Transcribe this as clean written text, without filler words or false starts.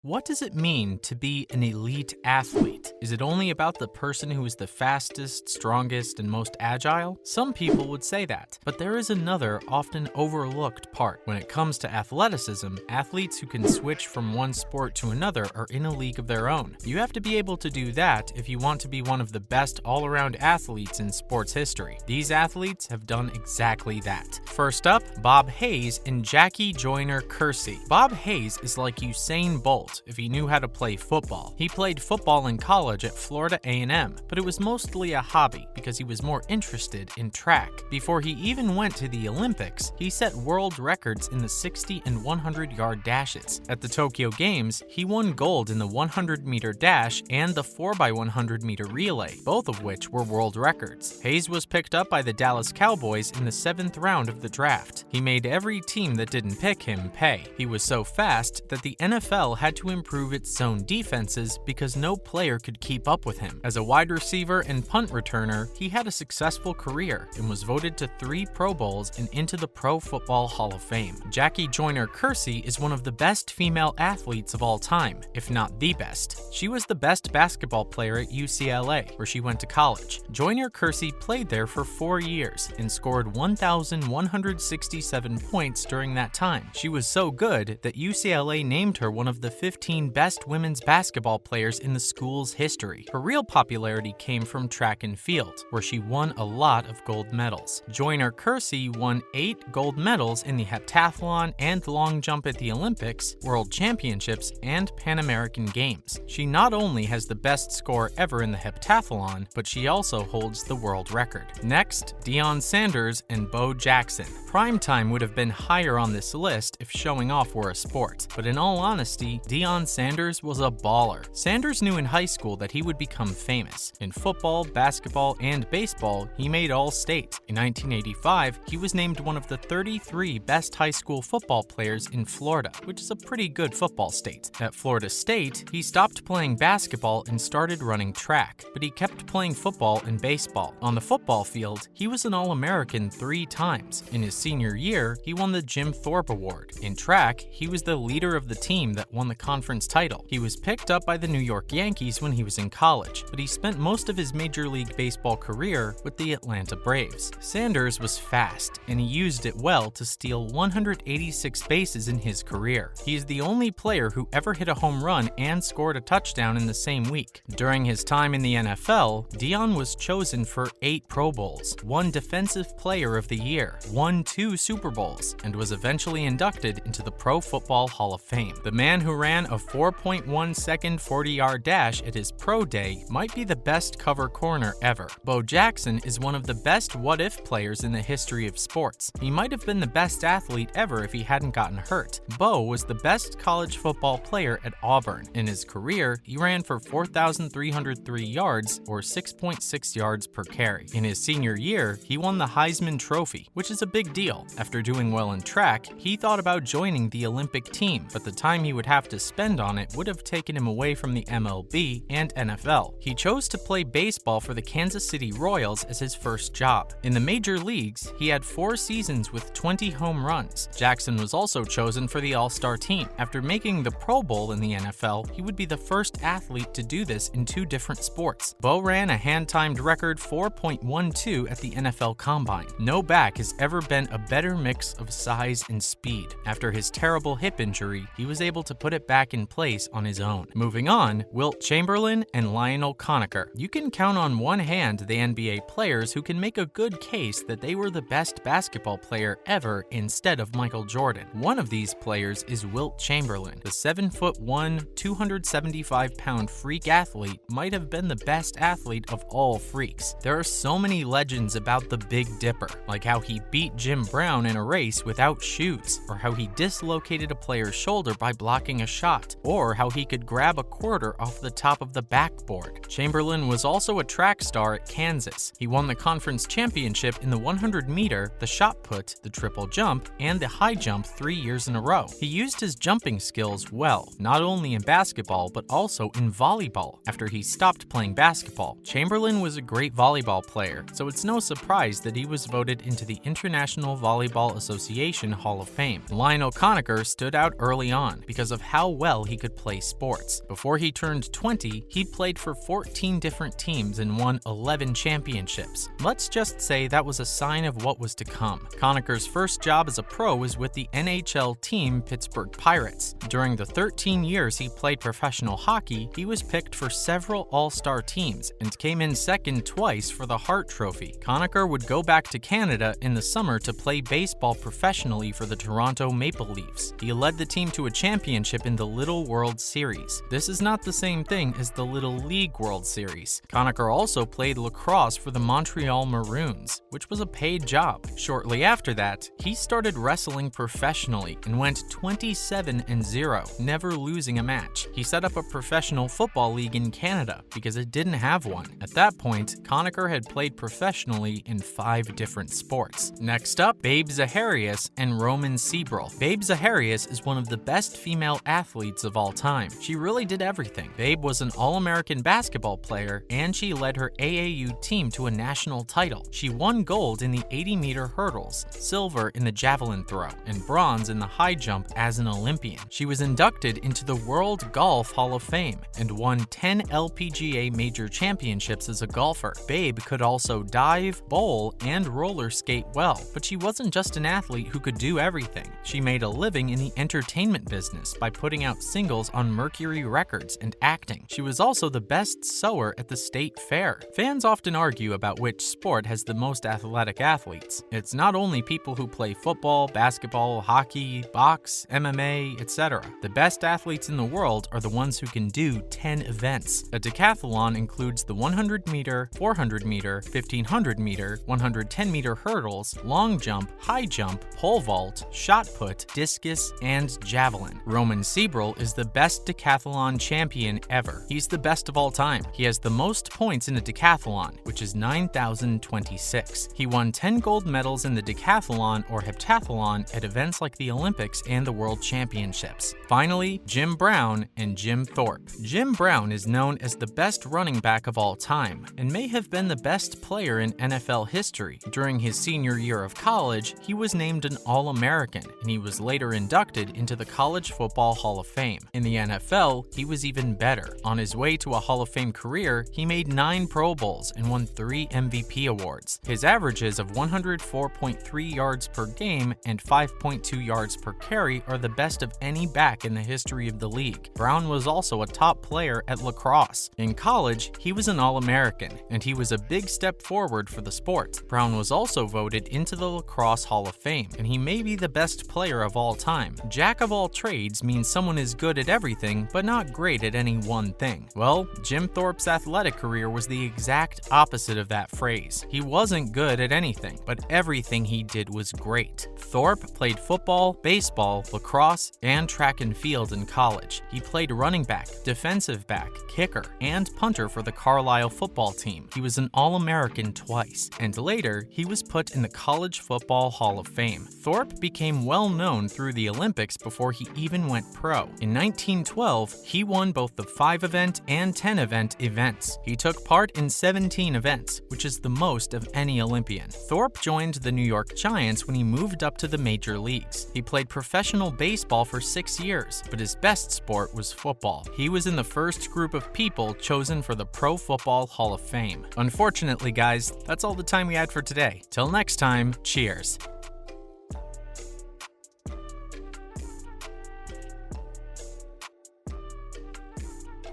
What does it mean to be an elite athlete? Is it only about the person who is the fastest, strongest, and most agile? Some people would say that, but there is another, often overlooked part. When it comes to athleticism, athletes who can switch from one sport to another are in a league of their own. You have to be able to do that if you want to be one of the best all-around athletes in sports history. These athletes have done exactly that. First up, Bob Hayes and Jackie Joyner-Kersee. Bob Hayes is like Usain Bolt if he knew how to play football. He played football in college at Florida A&M, but it was mostly a hobby because he was more interested in track. Before he even went to the Olympics, he set world records in the 60 and 100-yard dashes. At the Tokyo Games, he won gold in the 100-meter dash and the 4x100-meter relay, both of which were world records. Hayes was picked up by the Dallas Cowboys in the 7th round of the draft. He made every team that didn't pick him pay. He was so fast that the NFL had to improve its zone defenses because no player could keep up with him. As a wide receiver and punt returner, he had a successful career and was voted to 3 Pro Bowls and into the Pro Football Hall of Fame. Jackie Joyner-Kersee is one of the best female athletes of all time, if not the best. She was the best basketball player at UCLA, where she went to college. Joyner-Kersee played there for 4 years and scored 1,167 points during that time. She was so good that UCLA named her one of the 15 best women's basketball players in the school's history. Her real popularity came from track and field, where she won a lot of gold medals. Joyner-Kersee won 8 gold medals in the heptathlon and long jump at the Olympics, World Championships, and Pan American Games. She not only has the best score ever in the heptathlon, but she also holds the world record. Next, Deion Sanders and Bo Jackson. Primetime would have been higher on this list if showing off were a sport, but in all honesty, Deion Sanders was a baller. Sanders knew in high school that he would become famous. In football, basketball, and baseball, he made All-State. In 1985, he was named one of the 33 best high school football players in Florida, which is a pretty good football state. At Florida State, he stopped playing basketball and started running track, but he kept playing football and baseball. On the football field, he was an All-American 3 times. In his senior year, he won the Jim Thorpe Award. In track, he was the leader of the team that won the conference title. He was picked up by the New York Yankees when he was in college, but he spent most of his Major League Baseball career with the Atlanta Braves. Sanders was fast, and he used it well to steal 186 bases in his career. He is the only player who ever hit a home run and scored a touchdown in the same week. During his time in the NFL, Deion was chosen for 8 Pro Bowls, won Defensive Player of the Year, won 2 Super Bowls, and was eventually inducted into the Pro Football Hall of Fame. The man who ran a 4.1-second 40-yard dash at his pro day might be the best cover corner ever. Bo Jackson is one of the best what-if players in the history of sports. He might have been the best athlete ever if he hadn't gotten hurt. Bo was the best college football player at Auburn. In his career, he ran for 4,303 yards, or 6.6 yards per carry. In his senior year, he won the Heisman Trophy, which is a big deal. After doing well in track, he thought about joining the Olympic team, but the time he would have to spend on it would have taken him away from the MLB and NFL. He chose to play baseball for the Kansas City Royals as his first job. In the major leagues, he had 4 seasons with 20 home runs. Jackson was also chosen for the All-Star team. After making the Pro Bowl in the NFL, he would be the first athlete to do this in 2 different sports. Bo ran a hand-timed record 4.12 at the NFL Combine. No back has ever been a better mix of size and speed. After his terrible hip injury, he was able to put it back in place on his own. Moving on, Wilt Chamberlain and Lionel Conacher. You can count on one hand the NBA players who can make a good case that they were the best basketball player ever instead of Michael Jordan. One of these players is Wilt Chamberlain. The 7'1", 275-pound freak athlete might have been the best athlete of all freaks. There are so many legends about the Big Dipper, like how he beat Jim Brown in a race without shoes, or how he dislocated a player's shoulder by blocking a shot, or how he could grab a quarter off the top of the backboard. Chamberlain was also a track star at Kansas. He won the conference championship in the 100-meter, the shot put, the triple jump, and the high jump 3 years in a row. He used his jumping skills well, not only in basketball but also in volleyball. After he stopped playing basketball, Chamberlain was a great volleyball player, so it's no surprise that he was voted into the International Volleyball Association Hall of Fame. Lionel Conacher stood out early on because of how how well he could play sports. Before he turned 20, he played for 14 different teams and won 11 championships. Let's just say that was a sign of what was to come. Conacher's first job as a pro was with the NHL team Pittsburgh Pirates. During the 13 years he played professional hockey, he was picked for several all-star teams and came in second twice for the Hart Trophy. Conacher would go back to Canada in the summer to play baseball professionally for the Toronto Maple Leafs. He led the team to a championship in the Little World Series. This is not the same thing as the Little League World Series. Conacher also played lacrosse for the Montreal Maroons, which was a paid job. Shortly after that, he started wrestling professionally and went 27-0, never losing a match. He set up a professional football league in Canada because it didn't have one. At that point, Conacher had played professionally in 5 different sports. Next up, Babe Zaharias and Roman Sebrle. Babe Zaharias is one of the best female athletes of all time. She really did everything. Babe was an All-American basketball player, and she led her AAU team to a national title. She won gold in the 80-meter hurdles, silver in the javelin throw, and bronze in the high jump as an Olympian. She was inducted into the World Golf Hall of Fame and won 10 LPGA major championships as a golfer. Babe could also dive, bowl, and roller skate well, but she wasn't just an athlete who could do everything. She made a living in the entertainment business by putting out singles on Mercury Records and acting. She was also the best sewer at the state fair. Fans often argue about which sport has the most athletic athletes. It's not only people who play football, basketball, hockey, box, MMA, etc. The best athletes in the world are the ones who can do 10 events. A decathlon includes the 100-meter, 400-meter, 1500-meter, 110-meter hurdles, long jump, high jump, pole vault, shot put, discus, and javelin. Roman Sebrle is the best decathlon champion ever. He's the best of all time. He has the most points in a decathlon, which is 9,026. He won 10 gold medals in the decathlon or heptathlon at events like the Olympics and the World Championships. Finally, Jim Brown and Jim Thorpe. Jim Brown is known as the best running back of all time and may have been the best player in NFL history. During his senior year of college, he was named an All-American, and he was later inducted into the College Football Hall of Fame. In the NFL, he was even better. On his way to a Hall of Fame career, he made 9 Pro Bowls and won 3 MVP awards. His averages of 104.3 yards per game and 5.2 yards per carry are the best of any back in the history of the league. Brown was also a top player at lacrosse. In college, he was an All-American, and he was a big step forward for the sport. Brown was also voted into the Lacrosse Hall of Fame, and he may be the best player of all time. Jack of all trades means someone is good at everything, but not great at any one thing. Well, Jim Thorpe's athletic career was the exact opposite of that phrase. He wasn't good at anything, but everything he did was great. Thorpe played football, baseball, lacrosse, and track and field in college. He played running back, defensive back, kicker, and punter for the Carlisle football team. He was an All-American twice, and later, he was put in the College Football Hall of Fame. Thorpe became well known through the Olympics before he even went pro. In 1912, he won both the 5-event and 10-event events. He took part in 17 events, which is the most of any Olympian. Thorpe joined the New York Giants when he moved up to the major leagues. He played professional baseball for 6 years, but his best sport was football. He was in the first group of people chosen for the Pro Football Hall of Fame. Unfortunately, guys, that's all the time we had for today. Till next time, cheers.